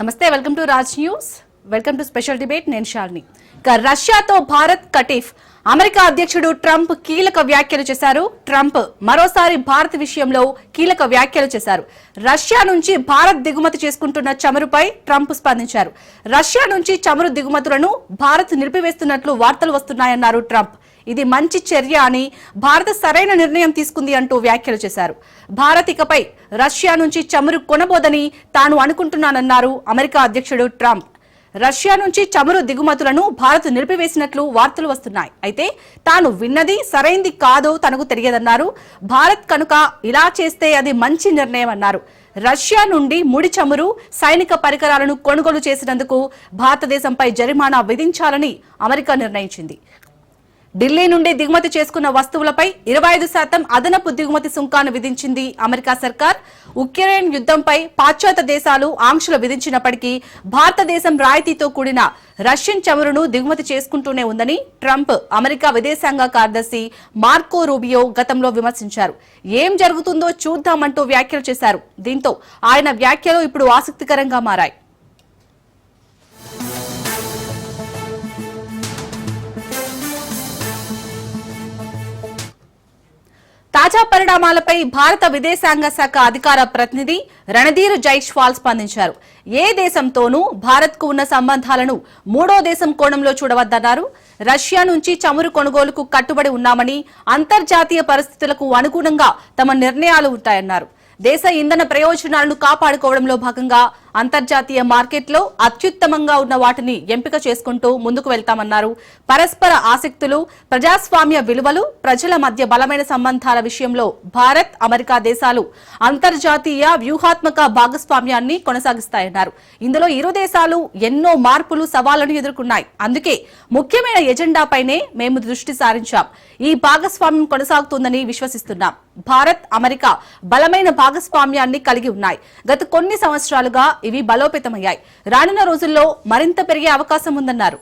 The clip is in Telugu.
నమస్తే, welcome to Raj news. Welcome to special debate. నేను షాలిని. రష్యాతో భారత్ కటీఫ్. అమెరికా అధ్యక్షుడు ట్రంప్ కీలక వ్యాఖ్యలు చేశారు. ట్రంప్ మరోసారి భారత్ విషయంలో కీలక వ్యాఖ్యలు చేశారు. రష్యా నుంచి భారత్ దిగుమతి చేసుకుంటున్న చమురుపై ట్రంప్ స్పందించారు. రష్యా నుంచి చమురు దిగుమతులను భారత్ నిలిపివేస్తున్నట్లు వార్తలు వస్తున్నాయన్నారు ట్రంప్. ఇది మంచి చర్య అని, భారత్ సరైన నిర్ణయం తీసుకుంది అంటూ వ్యాఖ్యలు చేశారు. భారత్ ఇకపై రష్యా నుంచి చమురు కొనబోదని తాను అనుకుంటున్నానన్నారు అమెరికా అధ్యక్షుడు ట్రంప్. రష్యా నుంచి చమురు దిగుమతులను భారత్ నిలిపివేసినట్లు వార్తలు వస్తున్నాయి. అయితే తాను విన్నది సరైంది కాదో తనకు తెలియదన్నారు. భారత్ కనుక ఇలా చేస్తే అది మంచి నిర్ణయం అన్నారు. రష్యా నుండి ముడి చమురు, సైనిక పరికరాలను కొనుగోలు చేసినందుకు భారతదేశంపై జరిమానా విధించాలని అమెరికా నిర్ణయించింది. ఢిల్లీ నుండి దిగుమతి చేసుకున్న వస్తువులపై 25% అదనపు దిగుమతి సుంకాన్ని విధించింది అమెరికా సర్కార్. ఉక్రెయిన్ యుద్ధంపై పాశ్చాత్య దేశాలు ఆంక్షలు విధించినప్పటికీ భారతదేశం రాయితీతో కూడిన రష్యన్ చమురును దిగుమతి చేసుకుంటూనే ఉందని ట్రంప్ అమెరికా విదేశాంగ కార్యదర్శి మార్కో రూబియో గతంలో విమర్శించారు. ఏం జరుగుతుందో చూద్దామంటూ వ్యాఖ్యలు చేశారు. దీంతో ఆయన వ్యాఖ్యలు ఇప్పుడు ఆసక్తికరంగా మారాయి. తాజా పరిణామాలపై భారత విదేశాంగ శాఖ అధికార ప్రతినిధి రణధీర్ జైస్వాల్ స్పందించారు. ఏ దేశంతోనూ భారత్కు ఉన్న సంబంధాలను మూడో దేశం కోణంలో చూడవద్దన్నారు. రష్యా నుంచి చమురు కొనుగోలుకు కట్టుబడి ఉన్నామని, అంతర్జాతీయ పరిస్థితులకు అనుగుణంగా తమ నిర్ణయాలు ఉంటాయన్నారు. దేశ ఇంధన ప్రయోజనాలను కాపాడుకోవడంలో భాగంగా అంతర్జాతీయ మార్కెట్లో అత్యుత్తమంగా ఉన్న వాటిని ఎంపిక చేసుకుంటూ ముందుకు వెళ్తామన్నారు. పరస్పర ఆసక్తులు, ప్రజాస్వామ్య విలువలు, ప్రజల మధ్య బలమైన సంబంధాల విషయంలో భారత్, అమెరికా దేశాలు అంతర్జాతీయ వ్యూహాత్మక భాగస్వామ్యాన్ని కొనసాగిస్తాయన్నారు. ఇందులో ఇరు దేశాలు ఎన్నో మార్పులు, సవాళ్లను ఎదుర్కొన్నాయి. అందుకే ముఖ్యమైన ఎజెండాపైనే మేము దృష్టి సారించాం. ఈ భాగస్వామ్యం కొనసాగుతుందని విశ్వసిస్తున్నాం. భారత్, అమెరికా బలమైన భాగస్వామ్యాన్ని కలిగి ఉన్నాయి. గత కొన్ని సంవత్సరాలుగా ఇవి బలోపేతమయ్యాయి. రానున్న రోజుల్లో మరింత పెరిగే అవకాశం ఉందన్నారు.